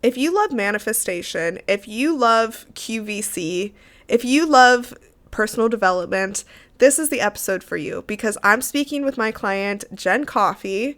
If you love manifestation, if you love QVC, if you love personal development, this is the episode for you because I'm speaking with my client, Jen Coffey,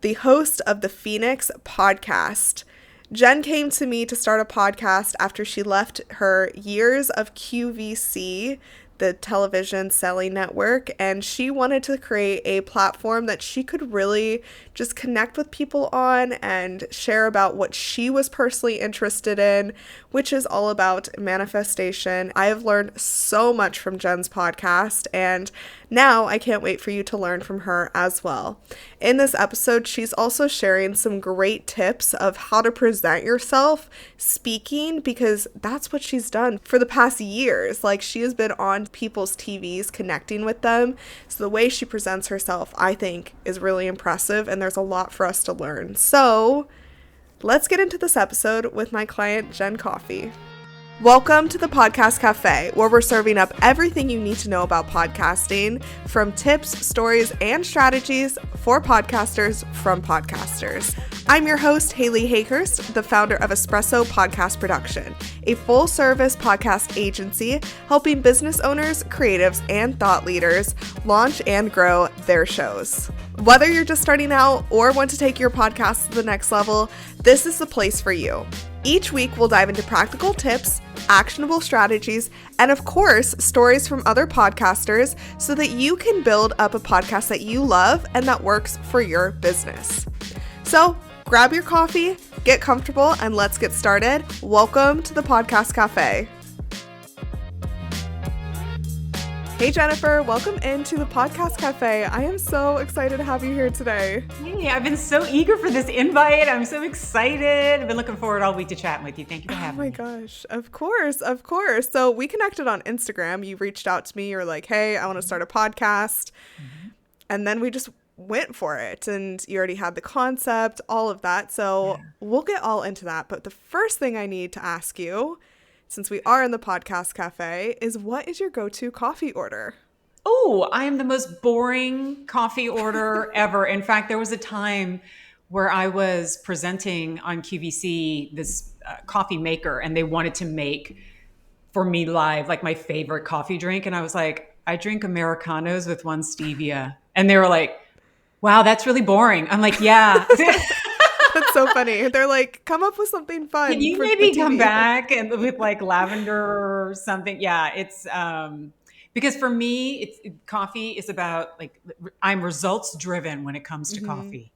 the host of the Phoenix podcast. Jen came to me to start a podcast after she left her years of QVC, the television selling network, and she wanted to create a platform that she could really just connect with people on and share about what she was personally interested in, which is all about manifestation. I have learned so much from Jen's podcast, and now I can't wait for you to learn from her as well. In this episode, she's also sharing some great tips of how to present yourself speaking, because that's what she's done for the past years. Like, she has been on people's TVs connecting with them. So the way she presents herself, I think, is really impressive, and there's a lot for us to learn. So let's get into this episode with my client, Jen Coffey. Welcome to the Podcast Cafe, where we're serving up everything you need to know about podcasting, from tips, stories, and strategies for podcasters from podcasters. I'm your host, Haley Hayhurst, the founder of Espresso Podcast Production, a full-service podcast agency helping business owners, creatives, and thought leaders launch and grow their shows. Whether you're just starting out or want to take your podcast to the next level, this is the place for you. Each week, we'll dive into practical tips, actionable strategies, and of course, stories from other podcasters so that you can build up a podcast that you love and that works for your business. So grab your coffee, get comfortable, and let's get started. Welcome to the Podcast Cafe. Hey Jennifer, welcome into the Podcast Cafe. I am so excited to have you here today. Hey, I've been so eager for this invite. I'm so excited. I've been looking forward all week to chatting with you. Thank you for having me. Oh my gosh, of course, of course. So we connected on Instagram. You reached out to me. You're like, hey, I want to start a podcast. And then we just went for it. And you already had the concept, all of that. So we'll get all into that. But the first thing I need to ask you, since we are in the Podcast Cafe, is what is your go-to coffee order? Oh, I am the most boring coffee order ever. In fact, there was a time where I was presenting on QVC this coffee maker, and they wanted to make for me live like my favorite coffee drink. And I was like, I drink Americanos with one stevia. And they were like, wow, that's really boring. I'm like, yeah. That's so funny. They're like, come up with something fun. Can you for maybe the come TV. back and with like lavender or something? Yeah, it's because for me, coffee is about like I'm results driven when it comes to coffee.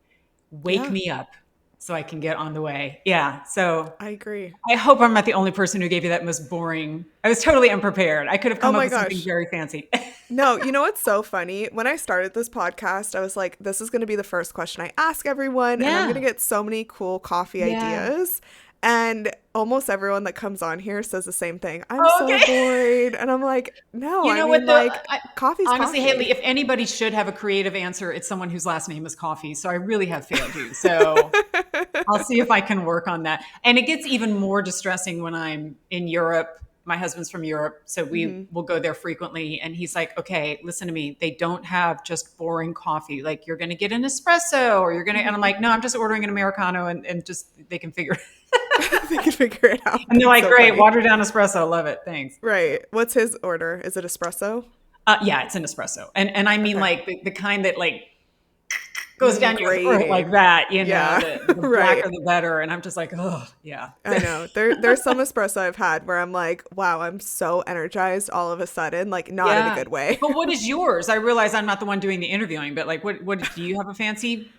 Wake me up so I can get on the way. Yeah, so I agree. I hope I'm not the only person who gave you that most boring. I was totally unprepared. I could have come Oh up my with something gosh. very fancy. No, you know what's so funny? When I started this podcast, I was like, this is going to be the first question I ask everyone, and I'm going to get so many cool coffee ideas. And almost everyone that comes on here says the same thing. I'm so bored. And I'm like, no, You know what? Coffee's honestly, coffee. Haley, if anybody should have a creative answer, it's someone whose last name is Coffee. So I really have failed you. So I'll see if I can work on that. And it gets even more distressing when I'm in Europe. My husband's from Europe, so we will go there frequently. And he's like, okay, listen to me. They don't have just boring coffee. Like, you're going to get an espresso or you're going to, and I'm like, no, I'm just ordering an Americano and just, they can figure it. They can figure it out. And they're like, So great, funny. watered down espresso. Love it. Thanks. Right. What's his order? Is it espresso? Yeah, it's an espresso. And I mean like the kind that like goes down your Grating. throat like that, you know, Yeah. the Right. blacker the better. And I'm just like, oh, yeah. I know. There's some espresso I've had where I'm like, wow, I'm so energized all of a sudden, like not in a good way. But what is yours? I realize I'm not the one doing the interviewing, but like, what do you have a fancy?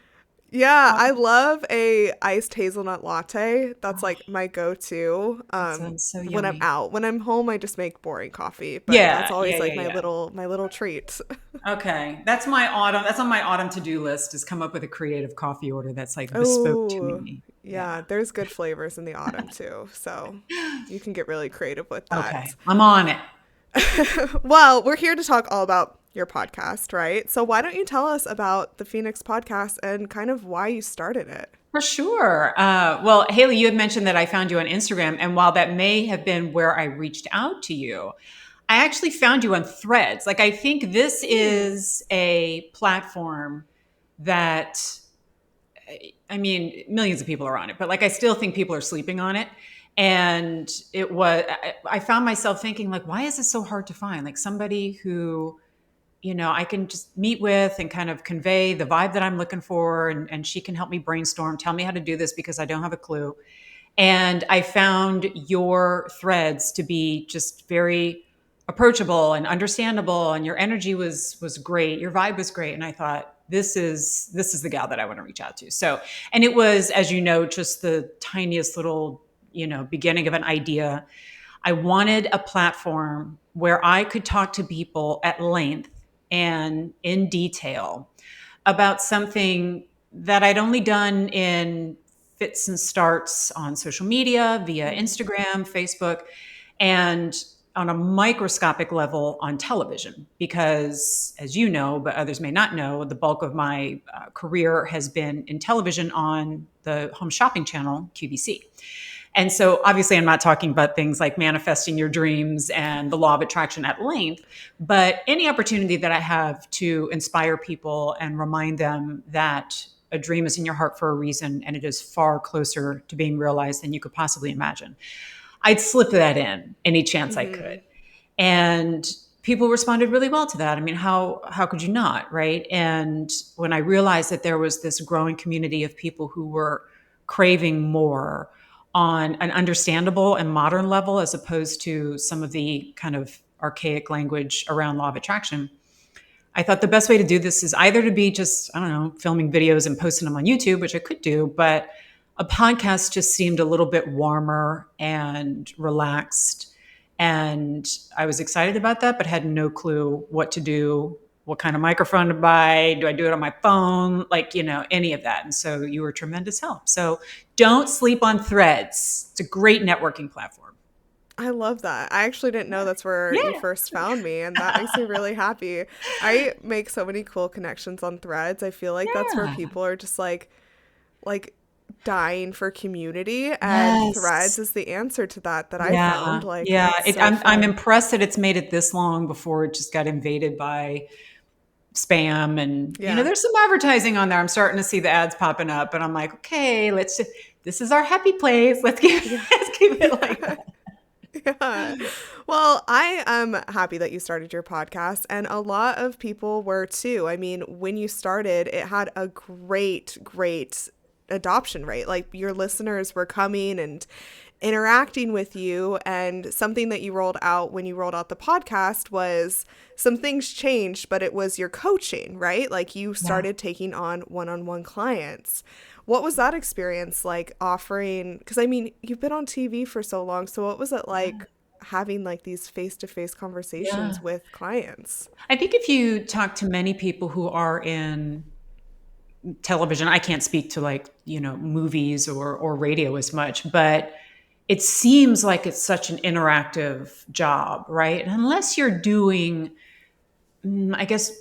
Yeah, I love a iced hazelnut latte. That's like my go-to. Sounds so When I'm yummy. out. When I'm home, I just make boring coffee. But Yeah, that's always yeah, like yeah, yeah. my little treat. Okay. That's my autumn. That's on my autumn to-do list is come up with a creative coffee order that's like bespoke to Oh, me. yeah, there's good flavors in the autumn too. So you can get really creative with that. Okay. I'm on it. Well, we're here to talk all about your podcast, right? So why don't you tell us about the Phoenix podcast and kind of why you started it? For sure. Well, Haley, you had mentioned that I found you on Instagram. And while that may have been where I reached out to you, I actually found you on Threads. Like, I think this is a platform that I mean, millions of people are on it, but like, I still think people are sleeping on it. And I found myself thinking, like, why is this so hard to find? Like, somebody who, I can just meet with and kind of convey the vibe that I'm looking for. And she can help me brainstorm, tell me how to do this because I don't have a clue. And I found your threads to be just very approachable and understandable, and your energy was great. Your vibe was great, and I thought, this is the gal that I want to reach out to. So, and it was, as you know, just the tiniest little, beginning of an idea. I wanted a platform where I could talk to people at length and in detail about something that I'd only done in fits and starts on social media via Instagram, Facebook, and on a microscopic level on television. Because, as you know, but others may not know, the bulk of my career has been in television on the home shopping channel, QVC. And so obviously I'm not talking about things like manifesting your dreams and the law of attraction at length, but any opportunity that I have to inspire people and remind them that a dream is in your heart for a reason and it is far closer to being realized than you could possibly imagine. I'd slip that in any chance I could. And people responded really well to that. I mean, how could you not, right? And when I realized that there was this growing community of people who were craving more on an understandable and modern level, as opposed to some of the kind of archaic language around law of attraction, I thought the best way to do this is either to be just, I don't know, filming videos and posting them on YouTube, which I could do, but a podcast just seemed a little bit warmer and relaxed. And I was excited about that, but had no clue what to do, what kind of microphone to buy. Do I do it on my phone? Like, any of that. And so you were tremendous help. So don't sleep on Threads. It's a great networking platform. I love that. I actually didn't know that's where you first found me, and that makes me really happy. I make so many cool connections on Threads. I feel like that's where people are just like dying for community, and Threads is the answer to that I found. Like, I'm impressed that it's made it this long before it just got invaded by spam, and there's some advertising on there. I'm starting to see the ads popping up, and I'm like, okay, this is our happy place. Let's keep it like that. Yeah. Well, I am happy that you started your podcast, and a lot of people were too. I mean, when you started, it had a great adoption rate. Like, your listeners were coming and interacting with you, and something that you rolled out when you rolled out the podcast was some things changed, but it was your coaching, right? Like, you started taking on one-on-one clients. What was that experience like, offering, because I mean, you've been on TV for so long, so what was it like having like these face-to-face conversations with clients? I think if you talk to many people who are in television, I can't speak to movies or radio as much, but it seems like it's such an interactive job, right? And unless you're doing, I guess,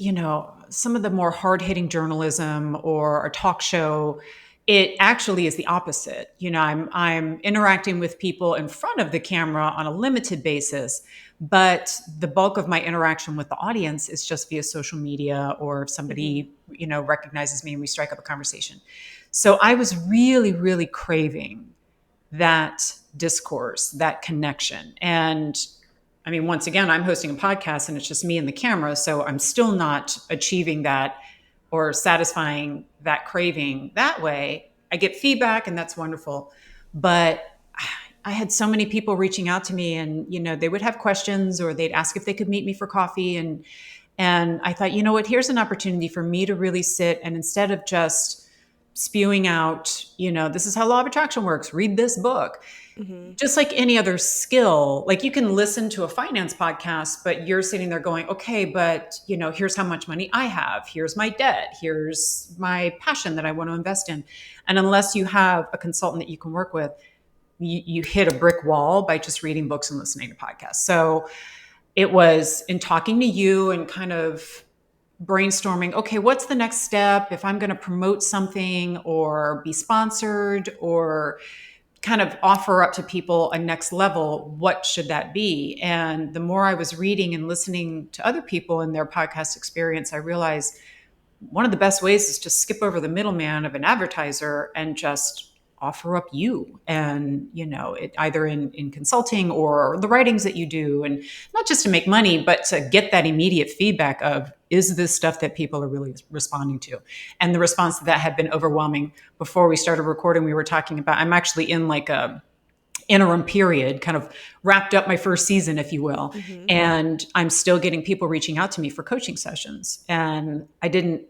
some of the more hard-hitting journalism or a talk show, it actually is the opposite. I'm interacting with people in front of the camera on a limited basis, but the bulk of my interaction with the audience is just via social media, or if somebody, recognizes me and we strike up a conversation. So I was really, really craving that discourse, that connection. And I mean, once again, I'm hosting a podcast and it's just me and the camera. So I'm still not achieving that or satisfying that craving that way. I get feedback and that's wonderful. But I had so many people reaching out to me, and, they would have questions or they'd ask if they could meet me for coffee. And I thought, you know what, here's an opportunity for me to really sit, and instead of just spewing out, this is how law of attraction works, read this book. Just like any other skill, like you can listen to a finance podcast, but you're sitting there going, okay, but here's how much money I have. Here's my debt. Here's my passion that I want to invest in. And unless you have a consultant that you can work with, you hit a brick wall by just reading books and listening to podcasts. So it was in talking to you and kind of brainstorming, okay, what's the next step if I'm going to promote something or be sponsored or kind of offer up to people a next level, what should that be? And the more I was reading and listening to other people and their podcast experience, I realized one of the best ways is to skip over the middleman of an advertiser and just offer up you and either in consulting or the writings that you do, and not just to make money but to get that immediate feedback of, is this stuff that people are really responding to? And the response to that had been overwhelming. Before we started recording, we were talking about, I'm actually in like a interim period, kind of wrapped up my first season, if you will. Mm-hmm. And I'm still getting people reaching out to me for coaching sessions. And I didn't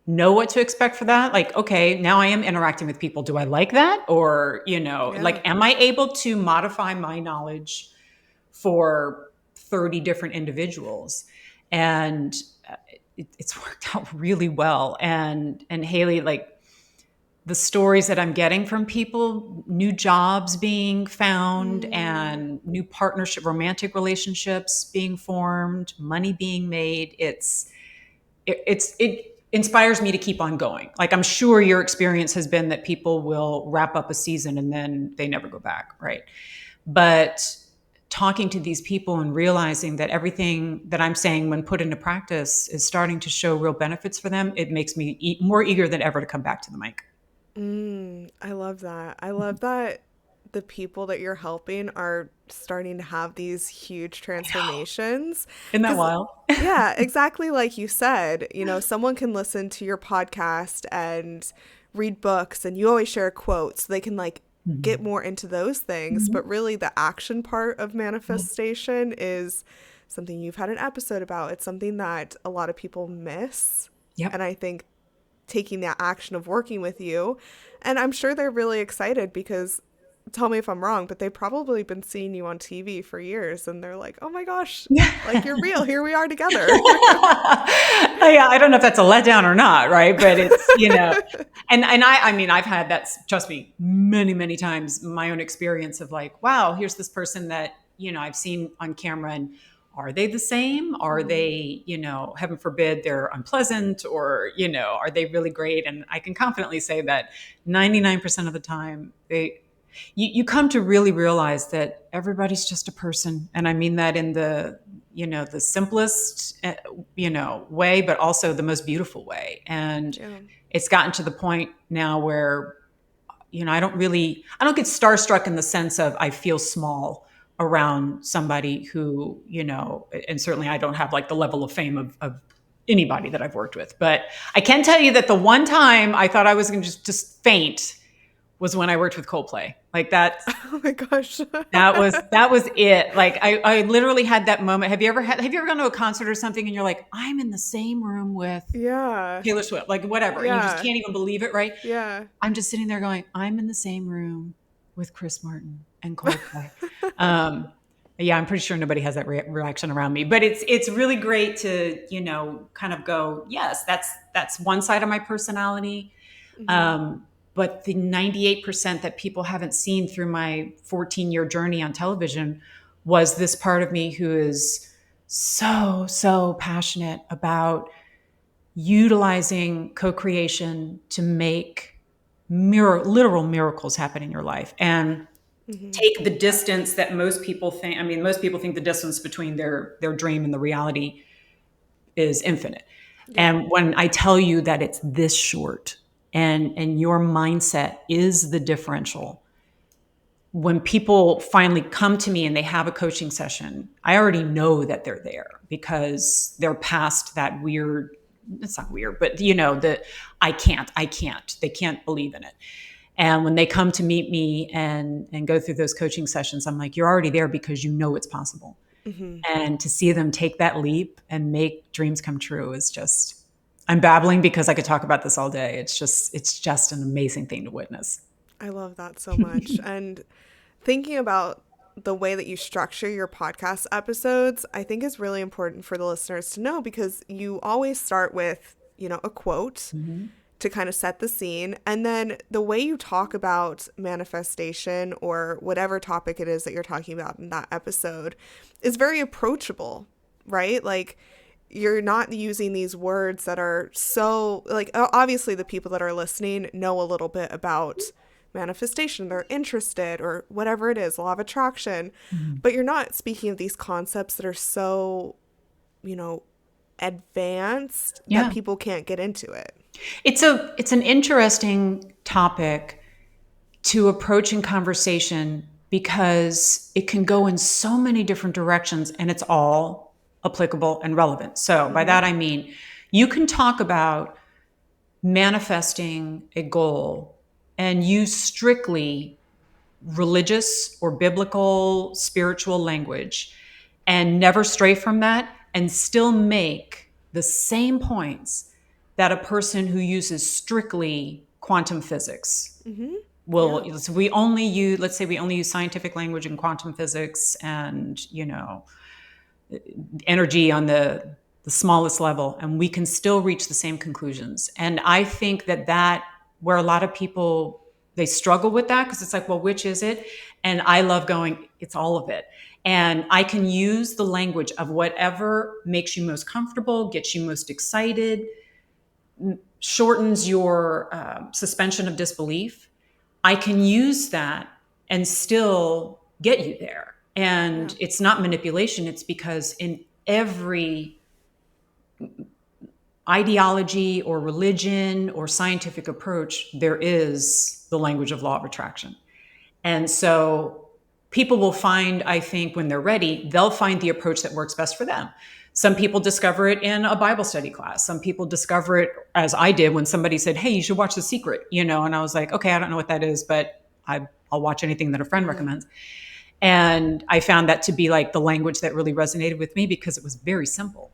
know what to expect for that. Like, okay, now I am interacting with people. Do I like that? Or, Yeah. am I able to modify my knowledge for 30 different individuals? And it's worked out really well. And Haley, like, the stories that I'm getting from people, new jobs being found and new partnership, romantic relationships being formed, money being made. It inspires me to keep on going. Like, I'm sure your experience has been that people will wrap up a season and then they never go back, right? But talking to these people and realizing that everything that I'm saying when put into practice is starting to show real benefits for them, it makes me more eager than ever to come back to the mic. I love that. I love that the people that you're helping are starting to have these huge transformations. Isn't that Because, wild? yeah, exactly like you said, someone can listen to your podcast and read books, and you always share quotes. So they can like get more into those things. But really, the action part of manifestation is something you've had an episode about. It's something that a lot of people miss. Yep. And I think taking that action of working with you. And I'm sure they're really excited because, tell me if I'm wrong, but they've probably been seeing you on TV for years and they're like, oh my gosh, like you're real. Here we are together. Yeah, I don't know if that's a letdown or not, right? But it's, and I mean, I've had that, trust me, many, many times, my own experience of like, wow, here's this person that, I've seen on camera, and are they the same? Are they, heaven forbid, they're unpleasant, or, are they really great? And I can confidently say that 99% of the time you come to really realize that everybody's just a person. And I mean that in the, the simplest, way, but also the most beautiful way. And Yeah. it's gotten to the point now where, I don't get starstruck in the sense of I feel small around somebody who, and certainly I don't have like the level of fame of anybody that I've worked with. But I can tell you that the one time I thought I was going to just faint was when I worked with Coldplay. Like that. Oh my gosh. That was it. Like I literally had that moment. Have you ever gone to a concert or something and you're like, I'm in the same room with Yeah. Taylor Swift, like whatever. And you just Yeah. can't even believe it, right? Yeah. I'm just sitting there going, I'm in the same room with Chris Martin and Coldplay. Yeah, I'm pretty sure nobody has that reaction around me, but it's really great to, kind of go, yes, that's one side of my personality. But the 98% that people haven't seen through my 14-year journey on television was this part of me who is so, so passionate about utilizing co-creation to make literal miracles happen in your life, and take the distance that most people think. I mean, most people think the distance between their dream and the reality is infinite. Yeah. And when I tell you that it's this short, and your mindset is the differential, when people finally come to me and they have a coaching session, I already know that they're there because they're past that weird, it's not weird, but the I can't, they can't believe in it. And when they come to meet me and go through those coaching sessions, I'm like, you're already there because you know it's possible. And to see them take that leap and make dreams come true is just, I'm babbling because I could talk about this all day. It's just an amazing thing to witness. I love that so much. And thinking about the way that you structure your podcast episodes, I think is really important for the listeners to know, because you always start with, a quote to kind of set the scene. And then the way you talk about manifestation or whatever topic it is that you're talking about in that episode is very approachable, right? Like, you're not using these words that are so, like, obviously the people that are listening know a little bit about manifestation, they're interested, or whatever it is, law of attraction, but you're not speaking of these concepts that are so, advanced that Yeah. people can't get into it. It's an interesting topic to approach in conversation because it can go in so many different directions and it's all applicable and relevant. So by that I mean you can talk about manifesting a goal and use strictly religious or biblical spiritual language and never stray from that and still make the same points that a person who uses strictly quantum physics Yeah. will. So we only use, let's say we only use scientific language in quantum physics and energy on the smallest level, and we can still reach the same conclusions. And I think that where a lot of people, they struggle with that because it's like, well, which is it? And I love going, it's all of it. And I can use the language of whatever makes you most comfortable, gets you most excited, shortens your suspension of disbelief. I can use that and still get you there. Yeah. And it's not manipulation. It's because in every ideology or religion or scientific approach, there is the language of law of attraction. And so people will find, I think, when they're ready, they'll find the approach that works best for them. Some people discover it in a Bible study class. Some people discover it, as I did, when somebody said, "Hey, you should watch The Secret," and I was like, "Okay, I don't know what that is, but I'll watch anything that a friend recommends." And I found that to be like the language that really resonated with me because it was very simple.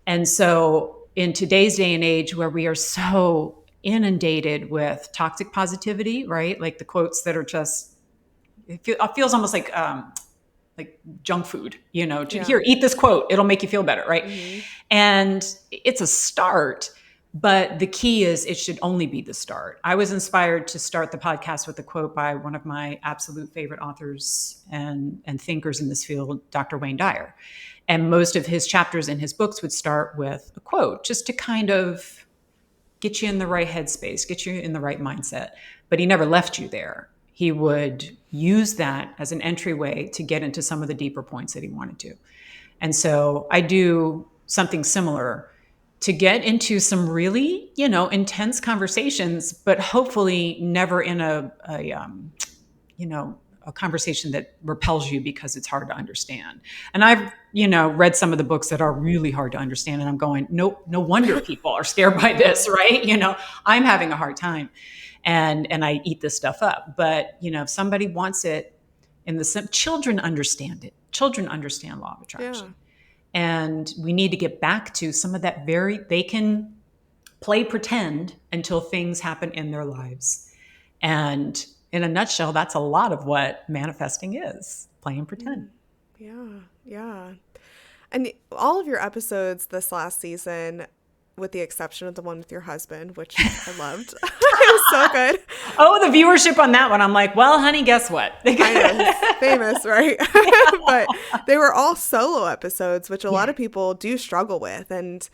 And so in today's day and age where we are so inundated with toxic positivity, right? Like the quotes that are just, it feels almost like junk food, Yeah. here, eat this quote, it'll make you feel better, right? Mm-hmm. And it's a start, but the key is it should only be the start. I was inspired to start the podcast with a quote by one of my absolute favorite authors and thinkers in this field, Dr. Wayne Dyer. And most of his chapters in his books would start with a quote just to kind of get you in the right headspace, get you in the right mindset. But he never left you there. He would use that as an entryway to get into some of the deeper points that he wanted to. And so I do something similar to get into some really, intense conversations, but hopefully never in a conversation that repels you because it's hard to understand. And I've, read some of the books that are really hard to understand. And I'm going, nope, no wonder people are scared by this, right? I'm having a hard time and I eat this stuff up. But, if somebody wants it children understand it. Children understand law of Yeah. attraction. And we need to get back to some of that they can play pretend until things happen in their lives. And in a nutshell, that's a lot of what manifesting is, playing pretend. Yeah. Yeah. And all of your episodes this last season, with the exception of the one with your husband, which I loved, it was so good. Oh, the viewership on that one. I'm like, well, honey, guess what? I know, it's famous, right? But they were all solo episodes, which a lot of people do struggle with. And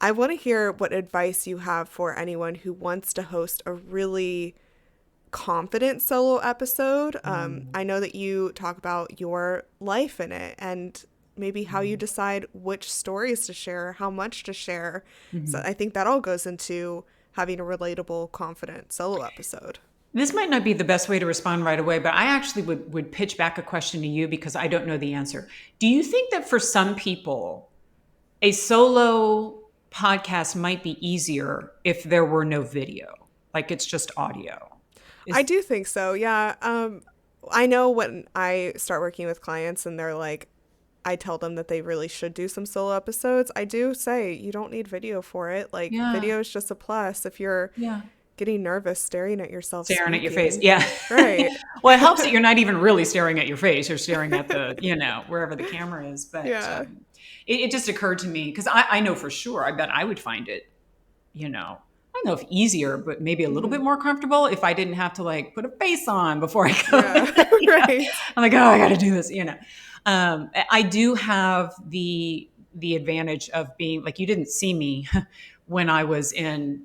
I want to hear what advice you have for anyone who wants to host a really confident solo episode. I know that you talk about your life in it and maybe how you decide which stories to share, how much to share. So I think that all goes into having a relatable, confident solo episode. This might not be the best way to respond right away, but I actually would pitch back a question to you because I don't know the answer. Do you think that for some people, a solo podcast might be easier if there were no video? Like it's just audio? I do think so. Yeah. I know when I start working with clients and they're like, I tell them that they really should do some solo episodes. I do say you don't need video for it. Like video is just a plus if you're getting nervous staring at yourself. Staring at your speaking. face. Yeah. Right. Well, it helps that you're not even really staring at your face. You're staring at the, wherever the camera is. But it just occurred to me because I know for sure, I bet I would find it, I don't know if easier, but maybe a little bit more comfortable if I didn't have to like put a face on before I go. Right. I'm like, oh, I got to do this, I do have the advantage of being like, you didn't see me when I was in,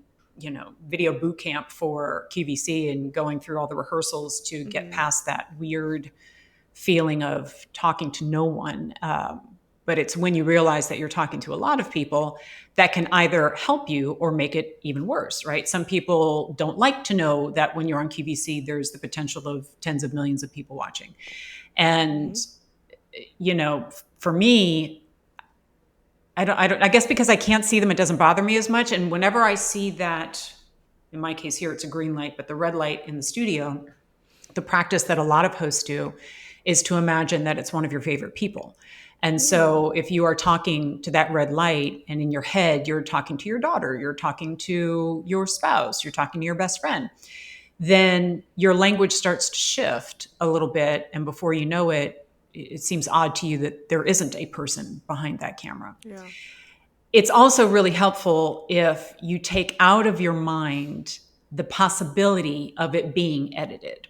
video boot camp for QVC and going through all the rehearsals to get past that weird feeling of talking to no one. But it's when you realize that you're talking to a lot of people that can either help you or make it even worse, right? Some people don't like to know that when you're on QVC, there's the potential of tens of millions of people watching. And, for me, I guess because I can't see them, it doesn't bother me as much. And whenever I see that, in my case here, it's a green light, but the red light in the studio, the practice that a lot of hosts do is to imagine that it's one of your favorite people. And so if you are talking to that red light and in your head, you're talking to your daughter, you're talking to your spouse, you're talking to your best friend, then your language starts to shift a little bit. And before you know it, it seems odd to you that there isn't a person behind that camera. Yeah. It's also really helpful if you take out of your mind the possibility of it being edited.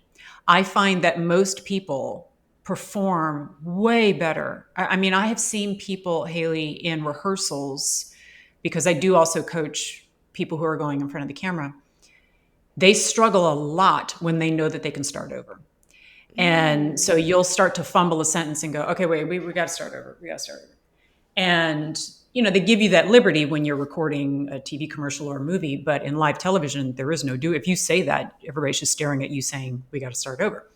I find that most people perform way better. I mean, I have seen people, Haley, in rehearsals, because I do also coach people who are going in front of the camera. They struggle a lot when they know that they can start over. And so you'll start to fumble a sentence and go, okay, wait, we got to start over. We got to start over. And, they give you that liberty when you're recording a TV commercial or a movie, but in live television, there is no do. If you say that, everybody's just staring at you saying, we got to start over.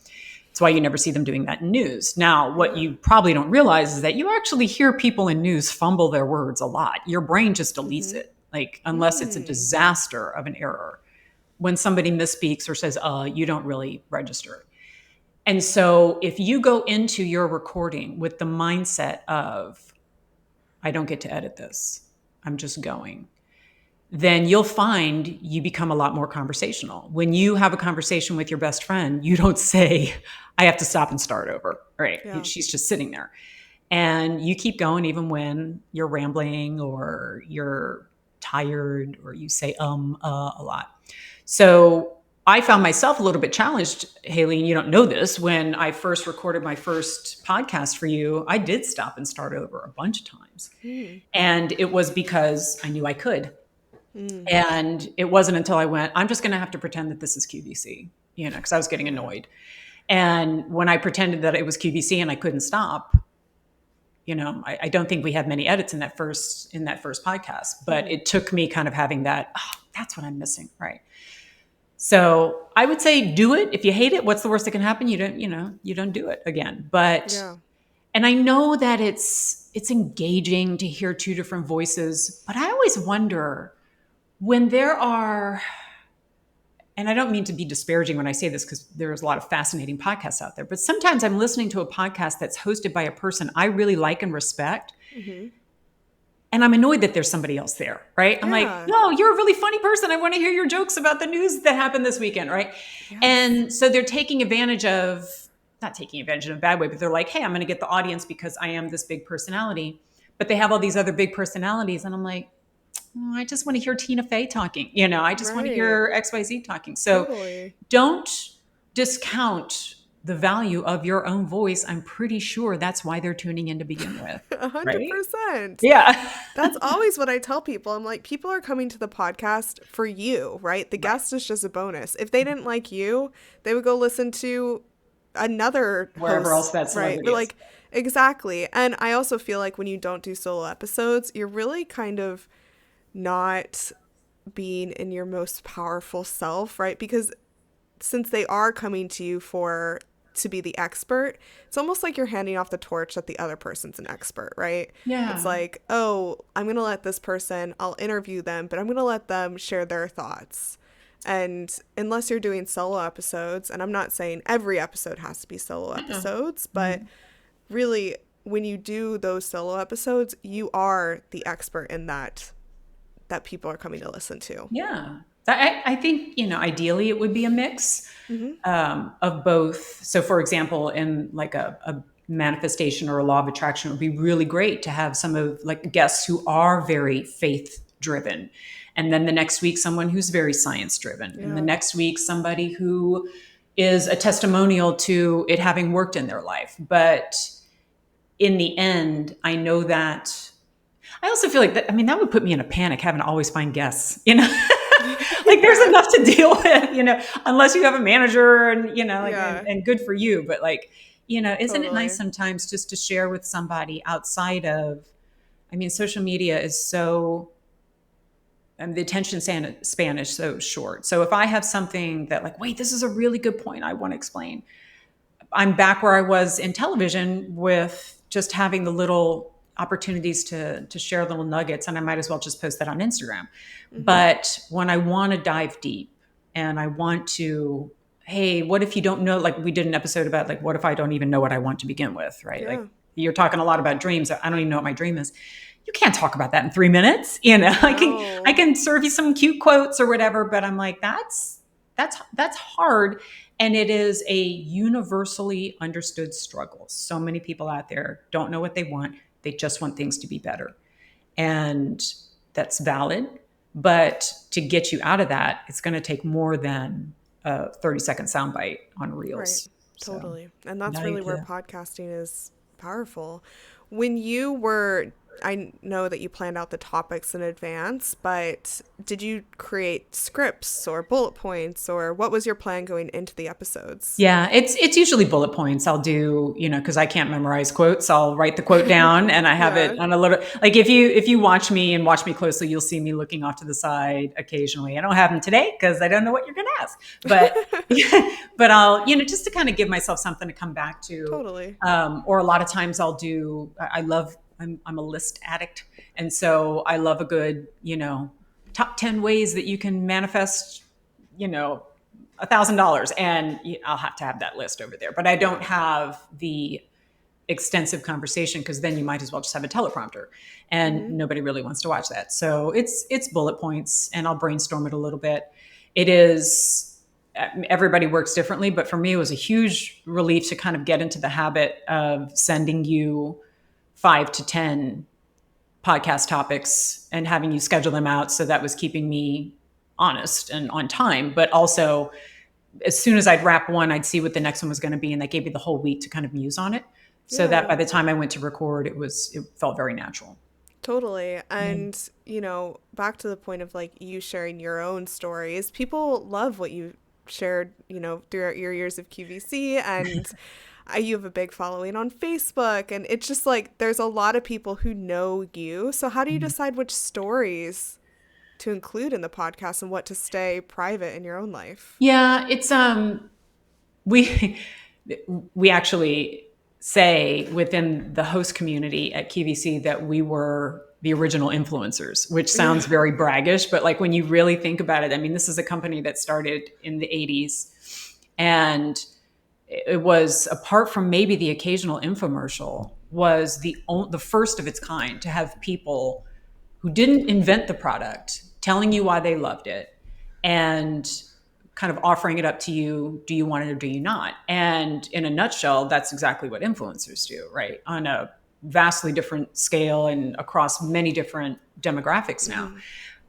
That's why you never see them doing that in news. Now, what you probably don't realize is that you actually hear people in news fumble their words a lot. Your brain just deletes it, unless it's a disaster of an error. When somebody misspeaks or says, you don't really register. And so if you go into your recording with the mindset of, I don't get to edit this, I'm just going, then you'll find you become a lot more conversational. When you have a conversation with your best friend, you don't say, I have to stop and start over, right? Yeah. She's just sitting there. And you keep going even when you're rambling or you're tired or you say a lot. So I found myself a little bit challenged, Haley, and you don't know this. When I first recorded my first podcast for you, I did stop and start over a bunch of times. And it was because I knew I could. And it wasn't until I went, I'm just going to have to pretend that this is QVC, because I was getting annoyed. And when I pretended that it was QVC and I couldn't stop, I don't think we had many edits in that first podcast, but it took me kind of having that, that's what I'm missing. Right. So I would say do it. If you hate it, what's the worst that can happen? You don't do it again. But, and I know that it's engaging to hear two different voices, but I always wonder when there are, and I don't mean to be disparaging when I say this because there's a lot of fascinating podcasts out there, but sometimes I'm listening to a podcast that's hosted by a person I really like and respect. And I'm annoyed that there's somebody else there, right? I'm like, no, you're a really funny person. I want to hear your jokes about the news that happened this weekend, right? Yes. And so they're taking advantage of, not taking advantage in a bad way, but they're like, hey, I'm going to get the audience because I am this big personality. But they have all these other big personalities. And I'm like, I just want to hear Tina Fey talking. I just want to hear XYZ talking. So don't discount the value of your own voice. I'm pretty sure that's why they're tuning in to begin with. 100%. Right? Yeah. That's always what I tell people. I'm like, people are coming to the podcast for you, right? The guest is just a bonus. If they didn't like you, they would go listen to another wherever host, else that's right? But like, exactly. And I also feel like when you don't do solo episodes, you're really kind of not being in your most powerful self, right? Because since they are coming to you to be the expert, it's almost like you're handing off the torch that the other person's an expert, right? Yeah. It's like, oh, I'm going to let this person, I'll interview them, but I'm going to let them share their thoughts. And unless you're doing solo episodes, and I'm not saying every episode has to be solo episodes, but really when you do those solo episodes, you are the expert in that people are coming to listen to. Yeah. I think, ideally it would be a mix of both. So for example, in like a manifestation or a law of attraction, it would be really great to have some of like guests who are very faith driven. And then the next week, someone who's very science driven. Yeah. And the next week, somebody who is a testimonial to it having worked in their life. But in the end, I know that I also feel like that, that would put me in a panic having to always find guests, like there's enough to deal with, unless you have a manager and, and good for you. But like, isn't it nice Totally. sometimes just to share with somebody outside of, I mean, social media is so, the attention span is so short. So if I have something that like, wait, this is a really good point I want to explain, I'm back where I was in television with just having the little opportunities to share little nuggets, and I might as well just post that on Instagram. Hmm. But when I want to dive deep and I want to, hey, what if you don't know? Like we did an episode about like, what if I don't even know what I want to begin with, right? Yeah. Like you're talking a lot about dreams. I don't even know what my dream is. You can't talk about that in 3 minutes. I No. can serve you some cute quotes or whatever, but I'm like, that's hard. And it is a universally understood struggle. So many people out there don't know what they want. They just want things to be better. And that's valid. But to get you out of that, it's going to take more than a 30-second soundbite on Right. Reels. So Totally. And that's now you really have where to. podcasting is powerful. When you were, I know that you planned out the topics in advance, but did you create scripts or bullet points, or what was your plan going into the episodes? Yeah, it's usually bullet points. I'll do, because I can't memorize quotes, I'll write the quote down and I have Yeah. it on a little, like if you watch me and watch me closely, you'll see me looking off to the side occasionally. I don't have them today because I don't know what you're going to ask. But but I'll, just to kind of give myself something to come back to. Totally. Or a lot of times I'll do, I'm a list addict. And so I love a good, top 10 ways that you can manifest, $1,000, and I'll have to have that list over there. But I don't Yeah. have the extensive conversation because then you might as well just have a teleprompter, and Hmm. nobody really wants to watch that. So it's bullet points, and I'll brainstorm it a little bit. It is everybody works differently, but for me, it was a huge relief to kind of get into the habit of sending you 5 to 10 podcast topics and having you schedule them out. So that was keeping me honest and on time, but also as soon as I'd wrap one, I'd see what the next one was going to be. And that gave me the whole week to kind of muse on it. So that Yeah. by the time I went to record, it felt very natural. Totally. Yeah. And, back to the point of like you sharing your own stories, people love what you shared, throughout your years of QVC. And you have a big following on Facebook. And it's just like there's a lot of people who know you. So, how do you decide which stories to include in the podcast and what to stay private in your own life? Yeah, it's we we actually say within the host community at QVC that we were the original influencers, which sounds Yeah. very braggish, but like when you really think about it, I mean, this is a company that started in the 80s, and it was, apart from maybe the occasional infomercial, was the first of its kind to have people who didn't invent the product telling you why they loved it and kind of offering it up to you. Do you want it or do you not? And in a nutshell, that's exactly what influencers do, right? On a vastly different scale and across many different demographics now. Mhm.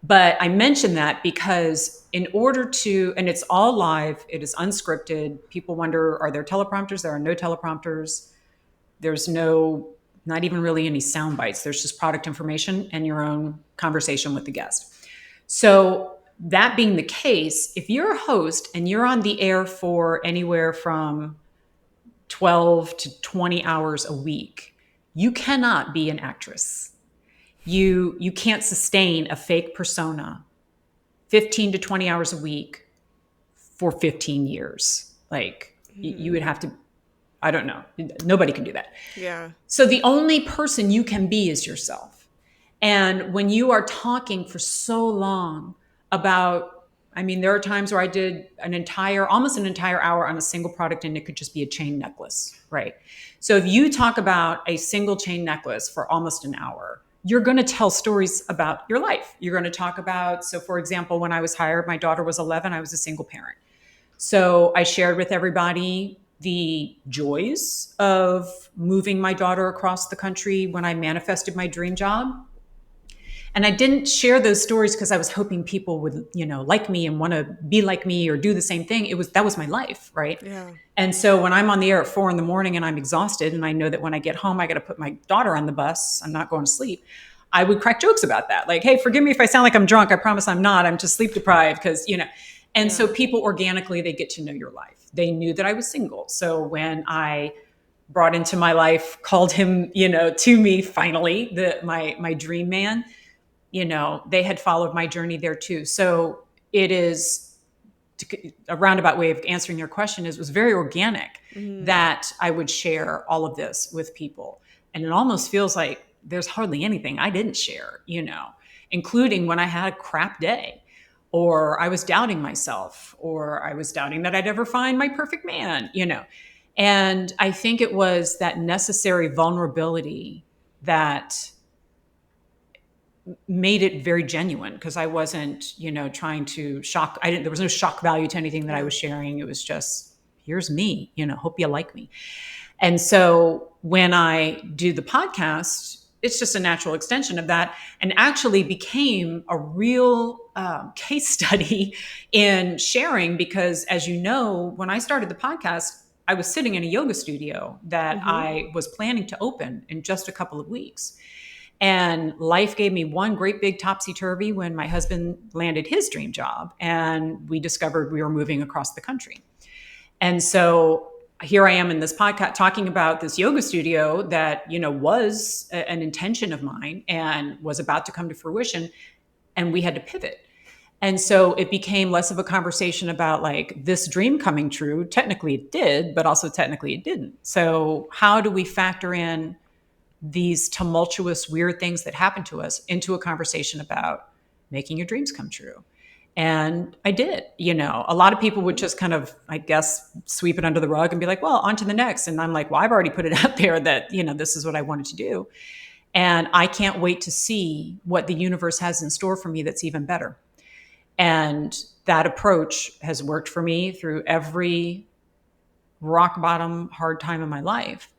But I mention that because in order to, and it's all live, it is unscripted. People wonder, are there teleprompters? There are no teleprompters. There's no, not even really any sound bites. There's just product information and your own conversation with the guest. So that being the case, if you're a host and you're on the air for anywhere from 12 to 20 hours a week, you cannot be an actress. You can't sustain a fake persona 15 to 20 hours a week for 15 years. Like you would have to, I don't know. Nobody can do that. Yeah. So the only person you can be is yourself. And when you are talking for so long about, I mean, there are times where I did almost an entire hour on a single product, and it could just be a chain necklace, right? So if you talk about a single chain necklace for almost an hour, you're going to tell stories about your life. You're going to talk about, so for example, when I was hired, my daughter was 11, I was a single parent. So I shared with everybody the joys of moving my daughter across the country when I manifested my dream job. And I didn't share those stories because I was hoping people would, like me and want to be like me or do the same thing. That was my life, right? Yeah. And so when I'm on the air at 4 a.m. and I'm exhausted, and I know that when I get home, I got to put my daughter on the bus, I'm not going to sleep, I would crack jokes about that. Like, hey, forgive me if I sound like I'm drunk. I promise I'm not. I'm just sleep deprived because, And Yeah. so people organically, they get to know your life. They knew that I was single. So when I brought into my life, called him, to me finally, my dream man, they had followed my journey there too. So it is a roundabout way of answering your question is, it was very organic that I would share all of this with people. And it almost feels like there's hardly anything I didn't share, including when I had a crap day, or I was doubting myself, or I was doubting that I'd ever find my perfect man, And I think it was that necessary vulnerability that made it very genuine, because I wasn't, trying to shock. There was no shock value to anything that I was sharing. It was just, here's me, hope you like me. And so when I do the podcast, it's just a natural extension of that, and actually became a real case study in sharing, because as you know, when I started the podcast, I was sitting in a yoga studio that I was planning to open in just a couple of weeks. And life gave me one great big topsy-turvy when my husband landed his dream job and we discovered we were moving across the country. And so here I am in this podcast talking about this yoga studio that, was an intention of mine and was about to come to fruition. And we had to pivot. And so it became less of a conversation about like this dream coming true. Technically it did, but also technically it didn't. So how do we factor in these tumultuous, weird things that happen to us into a conversation about making your dreams come true? And I did. A lot of people would just kind of, I guess, sweep it under the rug and be like, well, on to the next. And I'm like, well, I've already put it out there that, this is what I wanted to do. And I can't wait to see what the universe has in store for me that's even better. And that approach has worked for me through every rock bottom, hard time in my life.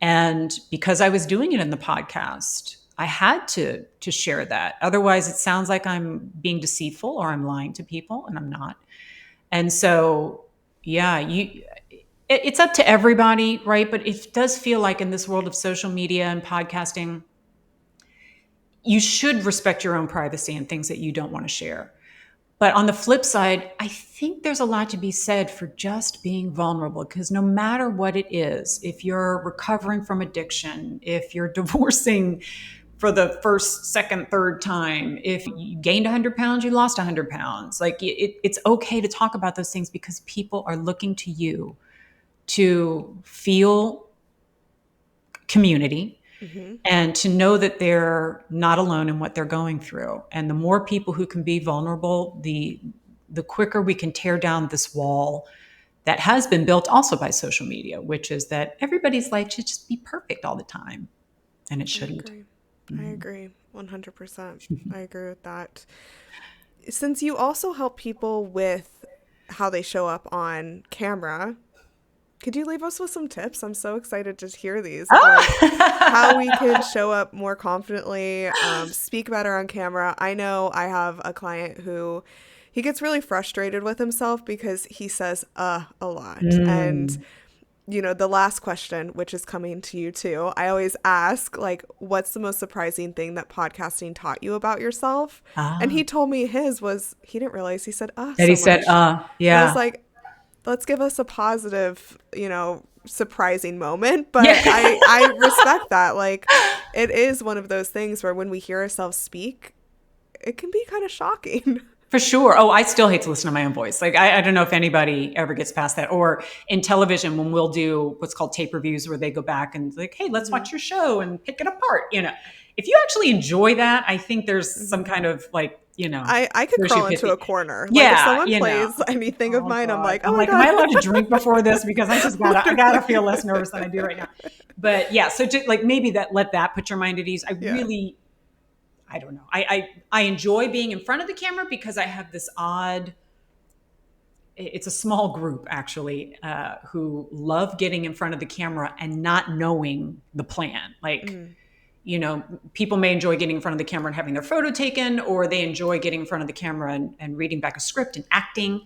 And because I was doing it in the podcast, I had to share that. Otherwise, it sounds like I'm being deceitful or I'm lying to people, and I'm not. And so, yeah, it's up to everybody, right? But it does feel like in this world of social media and podcasting, you should respect your own privacy and things that you don't want to share. But on the flip side, I think there's a lot to be said for just being vulnerable, because no matter what it is, if you're recovering from addiction, if you're divorcing for the first, second, third time, if you gained 100 pounds, you lost 100 pounds, like it's okay to talk about those things, because people are looking to you to feel community. And to know that they're not alone in what they're going through. And the more people who can be vulnerable, the quicker we can tear down this wall that has been built also by social media, which is that everybody's life should just be perfect all the time. And it shouldn't. I agree. 100%. I agree with that. Since you also help people with how they show up on camera, could you leave us with some tips? I'm so excited to hear these. Like how we can show up more confidently, speak better on camera. I know I have a client who he gets really frustrated with himself because he says a lot. And, the last question, which is coming to you too, I always ask, like, what's the most surprising thing that podcasting taught you about yourself? And he told me his was, he didn't realize he said that so he said, yeah. And I was like, let's give us a positive, surprising moment. But I respect that. Like, it is one of those things where when we hear ourselves speak, it can be kind of shocking. For sure. Oh, I still hate to listen to my own voice. Like, I don't know if anybody ever gets past that. Or in television, when we'll do what's called tape reviews, where they go back and like, hey, let's watch your show and pick it apart. If you actually enjoy that, I think there's some kind of like, I could crawl into a corner. Yeah. Like if someone plays anything of mine, God. I'm like, am I allowed to drink before this? Because I gotta feel less nervous than I do right now. But yeah, so just like maybe let that put your mind at ease. I don't know. I enjoy being in front of the camera because I have this it's a small group actually, who love getting in front of the camera and not knowing the plan. Like, people may enjoy getting in front of the camera and having their photo taken, or they enjoy getting in front of the camera and reading back a script and acting.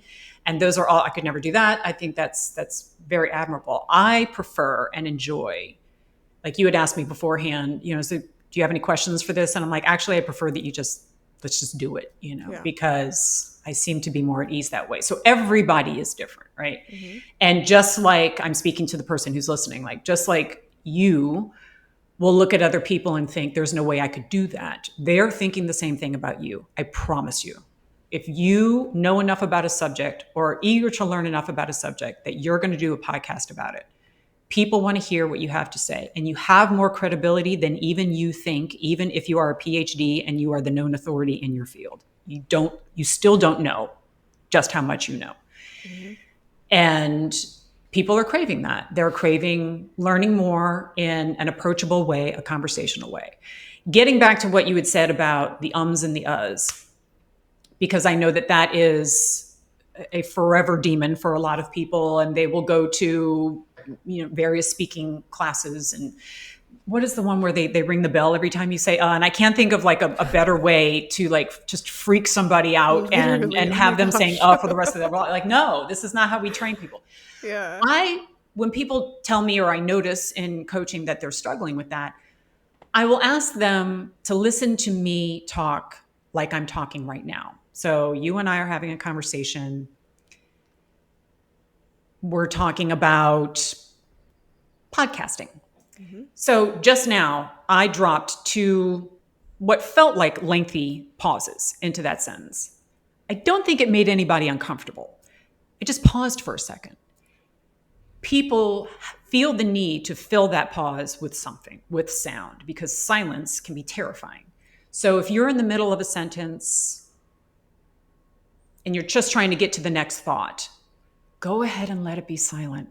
And those are all, I could never do that. I think that's very admirable. I prefer and enjoy, like you had asked me beforehand, so do you have any questions for this? And I'm like, actually, I prefer that you just let's just do it, Yeah. because I seem to be more at ease that way. So everybody is different, right? Mm-hmm. And just like I'm speaking to the person who's listening, like just like you will look at other people and think there's no way I could do that. They're thinking the same thing about you. I promise you. If you know enough about a subject or are eager to learn enough about a subject that you're going to do a podcast about it, people want to hear what you have to say. And you have more credibility than even you think, even if you are a PhD and you are the known authority in your field. You still don't know just how much you know. Mm-hmm. And people are craving that. They're craving learning more in an approachable way, a conversational way. Getting back to what you had said about the ums and the uhs, because I know that that is a forever demon for a lot of people, and they will go to various speaking classes. And what is the one where they ring the bell every time you say and I can't think of like a better way to like just freak somebody out and Literally, oh my have them saying gosh. for the rest of their life. Like, no, this is not how we train people. Yeah. When people tell me, or I notice in coaching that they're struggling with that, I will ask them to listen to me talk like I'm talking right now. So you and I are having a conversation. We're talking about podcasting. Mm-hmm. So just now, I dropped two what felt like lengthy pauses into that sentence. I don't think it made anybody uncomfortable. I just paused for a second. People feel the need to fill that pause with something, with sound, because silence can be terrifying. So if you're in the middle of a sentence and you're just trying to get to the next thought, go ahead and let it be silent.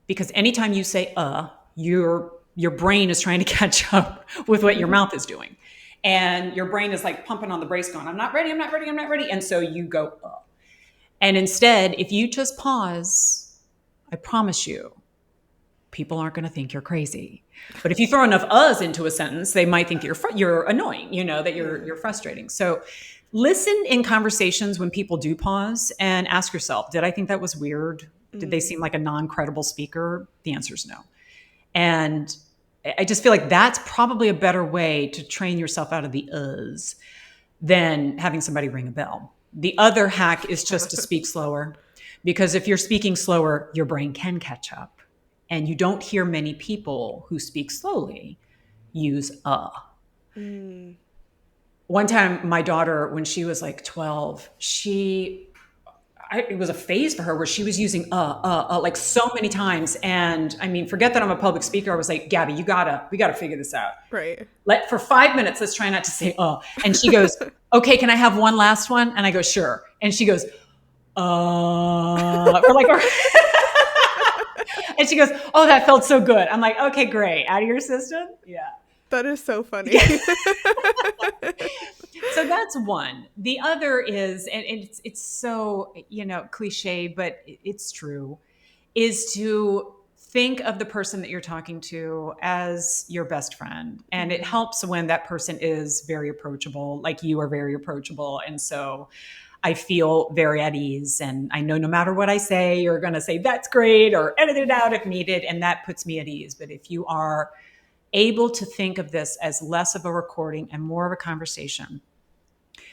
Because anytime you say your brain is trying to catch up with what your mouth is doing. And your brain is like pumping on the brakes going, I'm not ready, I'm not ready, I'm not ready. And so you go, And instead, if you just pause, I promise you, people aren't going to think you're crazy. But if you throw enough uhs into a sentence, they might think you're annoying, that you're frustrating. So listen in conversations when people do pause and ask yourself, did I think that was weird? Did they seem like a non-credible speaker? The answer is no. And I just feel like that's probably a better way to train yourself out of the uhs than having somebody ring a bell. The other hack is just to speak slower, because if you're speaking slower, your brain can catch up. And you don't hear many people who speak slowly use Mm. One time, my daughter, when she was like 12, it was a phase for her where she was using like so many times. And I mean, forget that I'm a public speaker. I was like, Gabby, we gotta figure this out. Right. For 5 minutes, let's try not to say And she goes, okay, can I have one last one? And I go, sure. And she goes, or like, and she goes, oh, that felt so good. I'm like, okay, great. Out of your system? Yeah. That is so funny. So that's one. The other is, and it's so, cliche, but it's true, is to think of the person that you're talking to as your best friend. And it helps when that person is very approachable, like you are very approachable. And so I feel very at ease. And I know no matter what I say, you're going to say, that's great, or edit it out if needed. And that puts me at ease. But if you are able to think of this as less of a recording and more of a conversation,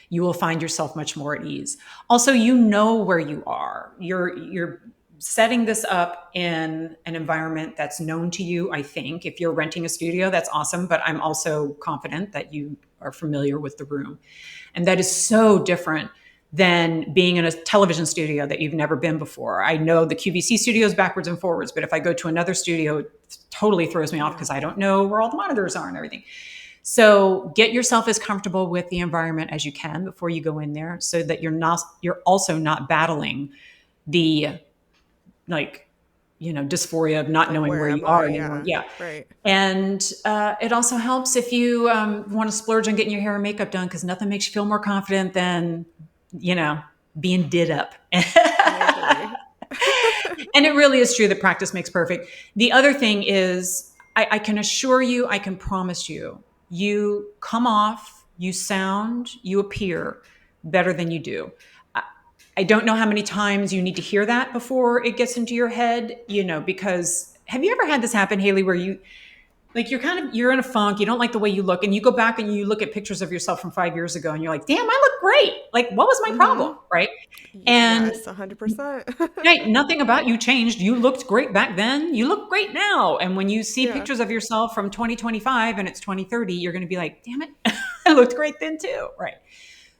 you will find yourself much more at ease. Also, you know where you are. You're setting this up in an environment that's known to you, I think. If you're renting a studio, that's awesome, but I'm also confident that you are familiar with the room. And that is so different than being in a television studio that you've never been before. I know the QVC studio is backwards and forwards, but if I go to another studio, it totally throws me off because I don't know where all the monitors are and everything. So get yourself as comfortable with the environment as you can before you go in there, so that you're also not battling the dysphoria of not knowing where you are anymore. Yeah. Right. And it also helps if you want to splurge on getting your hair and makeup done, because nothing makes you feel more confident than, being did up. I agree. And it really is true that practice makes perfect. The other thing is, I can assure you, I can promise you, you come off, you sound, you appear better than you do. I don't know how many times you need to hear that before it gets into your head, because have you ever had this happen, Haley, where Like you're in a funk. You don't like the way you look, and you go back and you look at pictures of yourself from 5 years ago, and you're like, "Damn, I look great. Like, what was my Mm-hmm. problem?" Right? And Yes, 100%. hey, nothing about you changed. You looked great back then. You look great now. And when you see Yeah. pictures of yourself from 2025 and it's 2030, you're going to be like, "Damn it, I looked great then too." Right?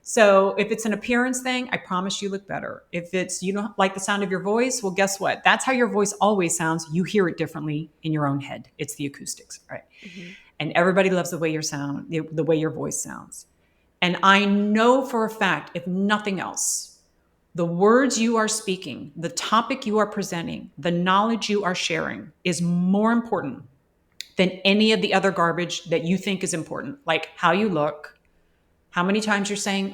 So if it's an appearance thing, I promise you look better. If it's you don't like the sound of your voice, well, guess what? That's how your voice always sounds. You hear it differently in your own head. It's the acoustics, right? Mm-hmm. And everybody loves the way your sound, the way your voice sounds. And I know for a fact, if nothing else, the words you are speaking, the topic you are presenting, the knowledge you are sharing is more important than any of the other garbage that you think is important, like how you look, how many times you're saying,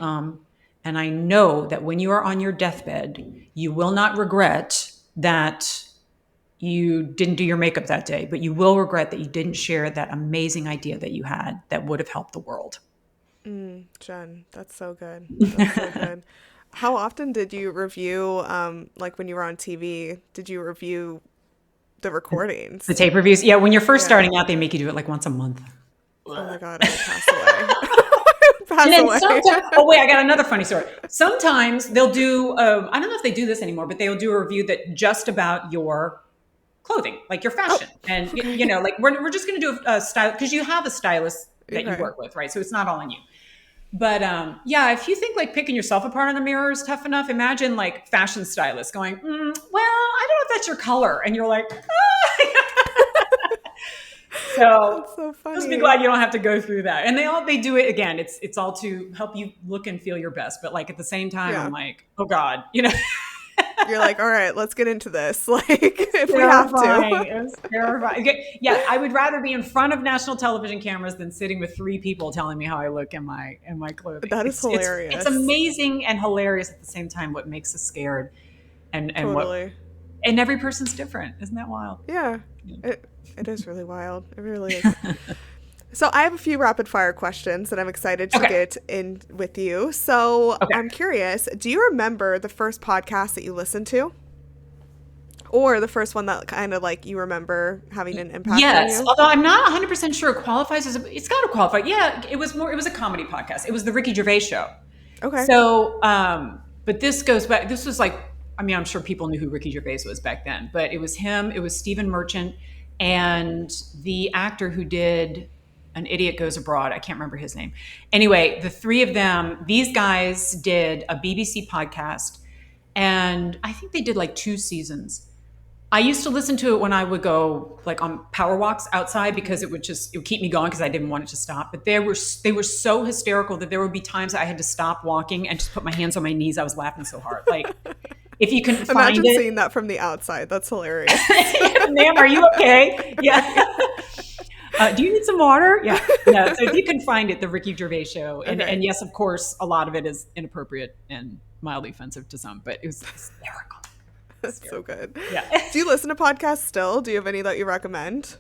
and I know that when you are on your deathbed, you will not regret that you didn't do your makeup that day, but you will regret that you didn't share that amazing idea that you had that would have helped the world. Jen, that's so good. That's so good. How often did you review, like when you were on TV, did you review the The recordings? tape reviews, yeah, when you're first Yeah. starting out, they make you do it like once a month. Oh my God, I would pass away. And Pass then away. sometimes, oh wait, I got another funny story. Sometimes they'll do, I don't know if they do this anymore, but they'll do a review that just about your clothing, like your Oh, fashion. And, okay. like we're just going to do a style because you have a stylist that you Okay. work with, right? So it's not all on you. But yeah, if you think like picking yourself apart in a mirror is tough enough, imagine like fashion stylists going, well, I don't know if that's your color. And you're like, so That's so just be funny. glad you don't have to go through that. And they do it again. It's all to help you look and feel your best. But like at the same time, I'm Yeah. like, oh God, You're like, all right, let's get into this. Like, if we have terrifying. to. It was terrifying. Okay, yeah, I would rather be in front of national television cameras than sitting with three people telling me how I look in my clothing. That is It's hilarious. amazing and hilarious at the same time what makes us scared and what Totally. and every person's different. Isn't that wild? Yeah. Yeah. It is really wild. It really is. So I have a few rapid fire questions that I'm excited to Okay. get in with you. So Okay. I'm curious, do you remember the first podcast that you listened to? Or the first one that kind of like you remember having an impact on Yes, you? although I'm not 100% sure it qualifies as it's got to qualify. Yeah, it was a comedy podcast. It was the Ricky Gervais show. Okay. So, but this goes back, this was like, I mean, I'm sure people knew who Ricky Gervais was back then, but it was him, it was Stephen Merchant, and the actor who did An Idiot Goes Abroad. I can't remember his name. Anyway, the three of them, these guys did a BBC podcast, and I think they did like 2 seasons. I used to listen to it when I would go like on power walks outside because it would keep me going because I didn't want it to stop. But they were so hysterical that there would be times I had to stop walking and just put my hands on my knees. I was laughing so hard. Like if you can find Imagine it, seeing that from the outside. That's hilarious. ma'am, are you okay? Yeah. Do you need some water? Yeah. No. So if you can find it, the Ricky Gervais show, Okay. and yes, of course, a lot of it is inappropriate and mildly offensive to some, but it was hysterical. That's so good. Yeah. Do you listen to podcasts still? Do you have any that you recommend?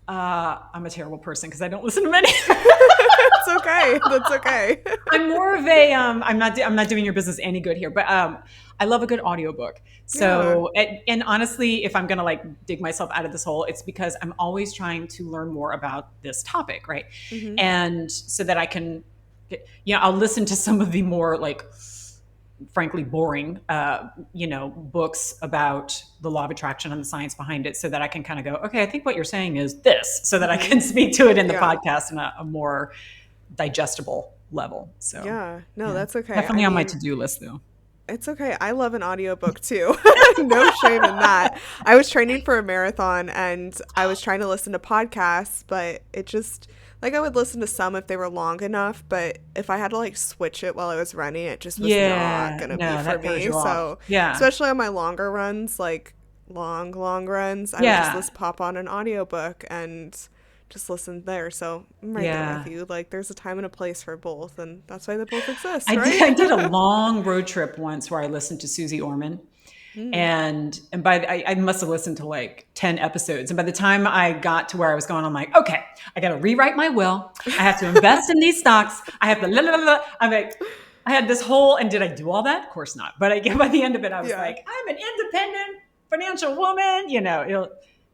I'm a terrible person because I don't listen to many. It's okay. That's okay. I'm more of a I'm not doing your business any good here, but I love a good audiobook. Yeah. So and honestly, if I'm gonna like dig myself out of this hole, it's because I'm always trying to learn more about this topic, right? Hmm. And so that I can, I'll listen to some of the more like frankly boring books about the law of attraction and the science behind it so that I can kind of go, okay, I think what you're saying is this, so that I can speak to it in the Yeah. podcast in a more digestible level. So Yeah. No, yeah, that's okay. I definitely on my mean, to-do list though. it's okay. I love an audiobook too. No shame in that. I was training for a marathon and I was trying to listen to podcasts, but it just like I would listen to some if they were long enough, but if I had to like switch it while I was running, it just was not Yeah, gonna be no, for that throws me. you off. So Yeah, especially on my longer runs, like long runs, I would just yeah, list pop on an audiobook and just listen there. So I'm right there with yeah. you. Like there's a time and a place for both, and that's why they both exist, I did. right? I did a long road trip once where I listened to Susie Orman, Mm. and I must have listened to like 10 episodes. And by the time I got to where I was going, I'm like, okay, I got to rewrite my will. I have to invest in these stocks. I have to. La, la, la, la. I'm like, I had this whole. And did I do all that? Of course not. But by the end of it, I was Yeah. like, I'm an independent financial woman.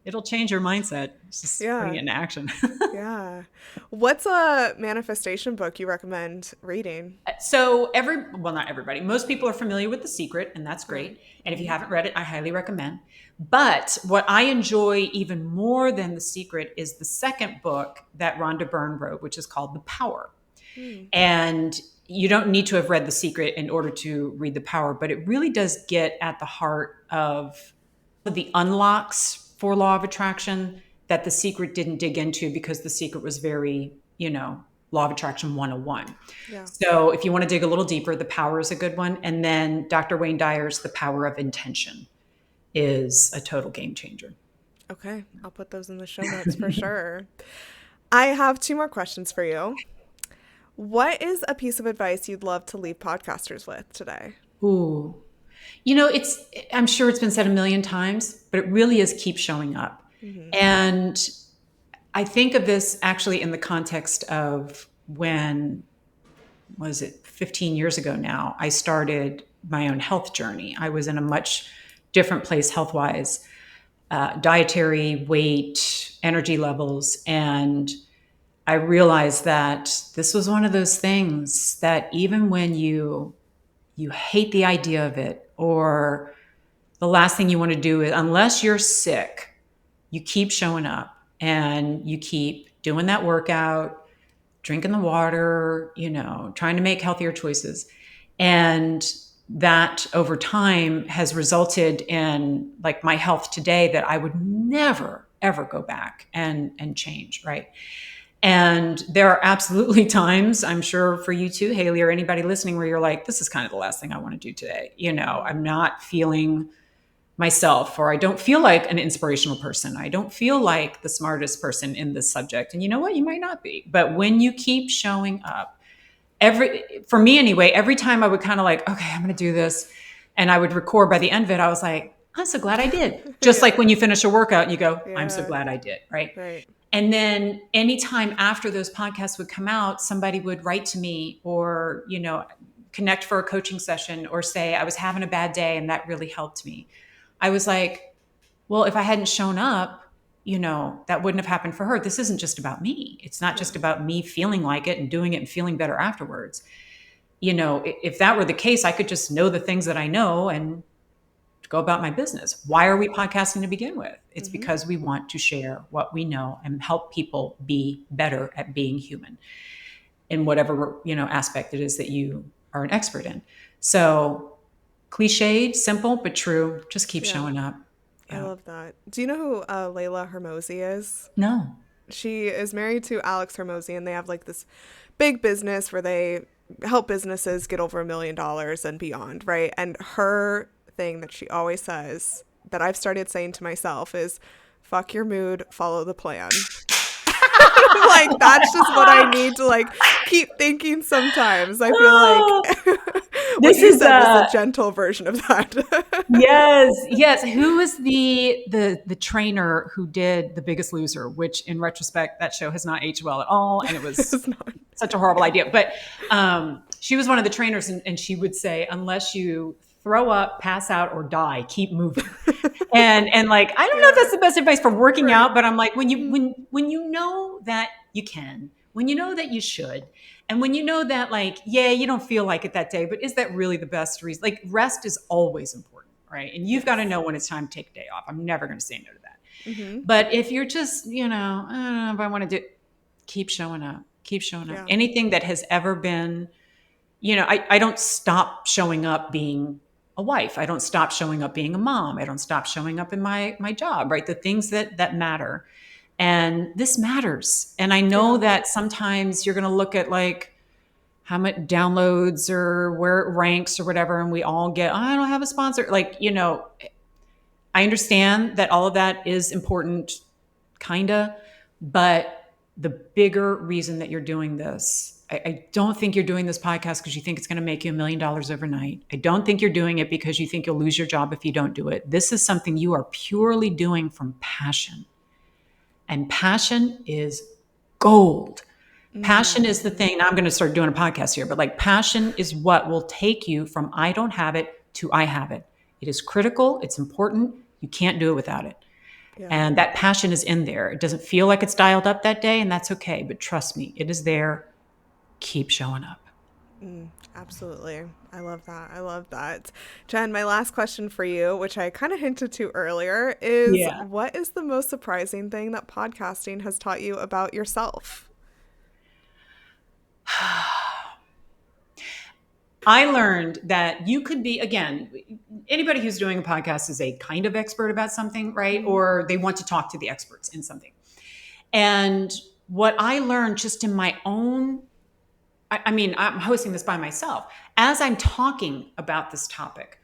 it'll change your mindset. It's just putting Yeah. it into action. Yeah. What's a manifestation book you recommend reading? So well, not everybody, most people are familiar with The Secret, and that's Right. great. And if you haven't read it, I highly recommend. But what I enjoy even more than The Secret is the second book that Rhonda Byrne wrote, which is called The Power. Mm. And you don't need to have read The Secret in order to read The Power, but it really does get at the heart of the unlocks for law of attraction that The Secret didn't dig into, because The Secret was very, law of attraction 101. Yeah. So if you want to dig a little deeper, The Power is a good one. And then Dr. Wayne Dyer's The Power of Intention is a total game changer. Okay. I'll put those in the show notes for sure. I have two more questions for you. What is a piece of advice you'd love to leave podcasters with today? Ooh. I'm sure it's been said a million times, but it really is keep showing up. Mm-hmm. And I think of this actually in the context of when, was it 15 years ago now, I started my own health journey. I was in a much different place health-wise, dietary, weight, energy levels. And I realized that this was one of those things that even when you hate the idea of it, or the last thing you want to do is, unless you're sick, you keep showing up and you keep doing that workout, drinking the water, trying to make healthier choices. And that over time has resulted in like my health today that I would never, ever go back and change. Right. And there are absolutely times, I'm sure for you too, Haley, or anybody listening, where you're like, this is kind of the last thing I want to do today. I'm not feeling myself, or I don't feel like an inspirational person. I don't feel like the smartest person in this subject. And you know what? You might not be. But when you keep showing up, for me anyway, every time I would kind of like, okay, I'm going to do this, and I would record, by the end of it, I was like, I'm so glad I did. Just like when you finish a workout and you go, I'm so glad I did. Right. Right. And then anytime after those podcasts would come out, somebody would write to me, or, connect for a coaching session, or say, I was having a bad day and that really helped me. I was like, well, if I hadn't shown up, that wouldn't have happened for her. This isn't just about me. It's not just about me feeling like it and doing it and feeling better afterwards. If that were the case, I could just know the things that I know and go about my business. Why are we podcasting to begin with? It's because we want to share what we know and help people be better at being human in whatever, aspect it is that you are an expert in. So cliched, simple, but true. Just keep showing up. I love that. Do you know who Layla Hermosi is? No. She is married to Alex Hermosi, and they have like this big business where they help businesses get over $1 million and beyond, right? And her thing that she always says, that I've started saying to myself, is fuck your mood, follow the plan. Like, that's just what I need to like keep thinking sometimes. I feel like what This you is said was a gentle version of that. yes. Who was the trainer who did The Biggest Loser, which in retrospect, that show has not aged well at all. And it was such a horrible idea. But she was one of the trainers, and she would say, unless you throw up, pass out, or die, keep moving. And like, I don't know if that's the best advice for working out, but I'm like, when you know that you can, when you know that you should, and when you know that, like, yeah, you don't feel like it that day, but is that really the best reason? Like, rest is always important, right? And you've got to know when it's time to take a day off. I'm never going to say no to that. But if you're just, I don't know if I want to do, keep showing up. Anything that has ever been, I don't stop showing up being a wife. I don't stop showing up being a mom. I don't stop showing up in my job, right? The things that matter. And this matters. And I know that sometimes you're going to look at like how much downloads or where it ranks or whatever. And we all get, I don't have a sponsor. Like, I understand that all of that is important, kinda, but the bigger reason that you're doing this, I don't think you're doing this podcast because you think it's going to make you $1 million overnight. I don't think you're doing it because you think you'll lose your job if you don't do it. This is something you are purely doing from passion. And passion is gold. Passion is the thing. Now I'm going to start doing a podcast here, but like, passion is what will take you from I don't have it to I have it. It is critical. It's important. You can't do it without it. Yeah. And that passion is in there. It doesn't feel like it's dialed up that day, and that's okay. But trust me, it is there. Keep showing up. Absolutely. I love that. I love that. Jen, my last question for you, which I kind of hinted to earlier, is Yeah. what is the most surprising thing that podcasting has taught you about yourself? I learned that you could be, again, anybody who's doing a podcast is a kind of expert about something, right? Or they want to talk to the experts in something. And what I learned just in my own, I mean, I'm hosting this by myself. As I'm talking about this topic,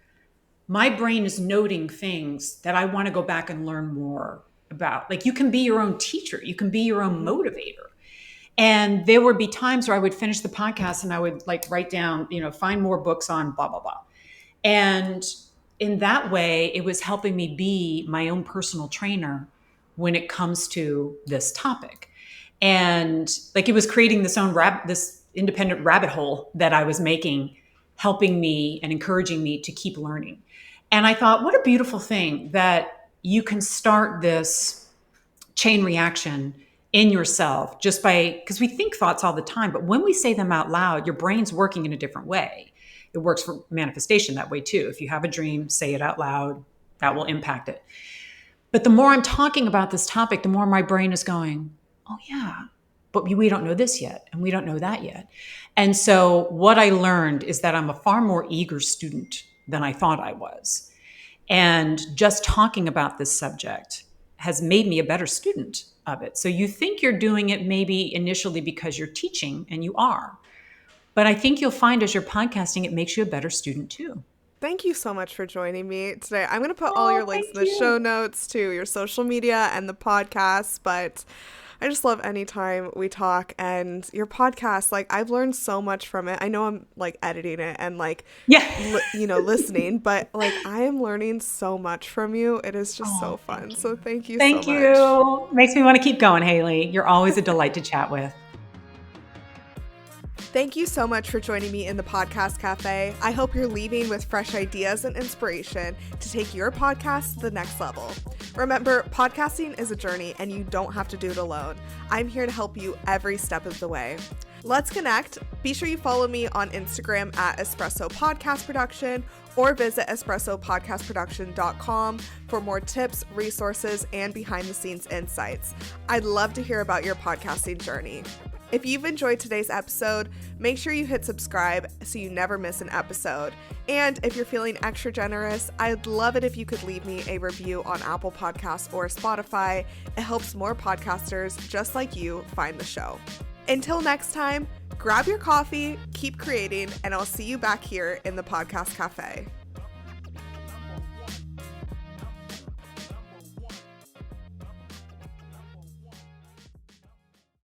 my brain is noting things that I want to go back and learn more about. Like you can be your own teacher, you can be your own motivator. And there would be times where I would finish the podcast and I would like write down, find more books on blah, blah, blah. And in that way, it was helping me be my own personal trainer when it comes to this topic. And like it was creating this independent rabbit hole that I was making, helping me and encouraging me to keep learning. And I thought, what a beautiful thing that you can start this chain reaction in yourself just by, because we think thoughts all the time, but when we say them out loud, your brain's working in a different way. It works for manifestation that way too. If you have a dream, say it out loud, that will impact it. But the more I'm talking about this topic, the more my brain is going, oh yeah, but we don't know this yet, and we don't know that yet. And so what I learned is that I'm a far more eager student than I thought I was. And just talking about this subject has made me a better student of it. So you think you're doing it maybe initially because you're teaching, and you are. But I think you'll find as you're podcasting, it makes you a better student too. Thank you so much for joining me today. I'm going to put all Oh, your links thank in the show you. notes to your social media and the podcast, but I just love anytime we talk, and your podcast, like I've learned so much from it. I know I'm like editing it and like, Yeah. listening, but like I am learning so much from you. It is just so Oh, fun. thank So you. thank you so Thank much. you. Makes me want to keep going, Haley. You're always a delight to chat with. Thank you so much for joining me in the Podcast Cafe. I hope you're leaving with fresh ideas and inspiration to take your podcast to the next level. Remember, podcasting is a journey and you don't have to do it alone. I'm here to help you every step of the way. Let's connect. Be sure you follow me on Instagram at Espresso Podcast Production or visit espressopodcastproduction.com for more tips, resources, and behind the scenes insights. I'd love to hear about your podcasting journey. If you've enjoyed today's episode, make sure you hit subscribe so you never miss an episode. And if you're feeling extra generous, I'd love it if you could leave me a review on Apple Podcasts or Spotify. It helps more podcasters just like you find the show. Until next time, grab your coffee, keep creating, and I'll see you back here in the Podcast Cafe.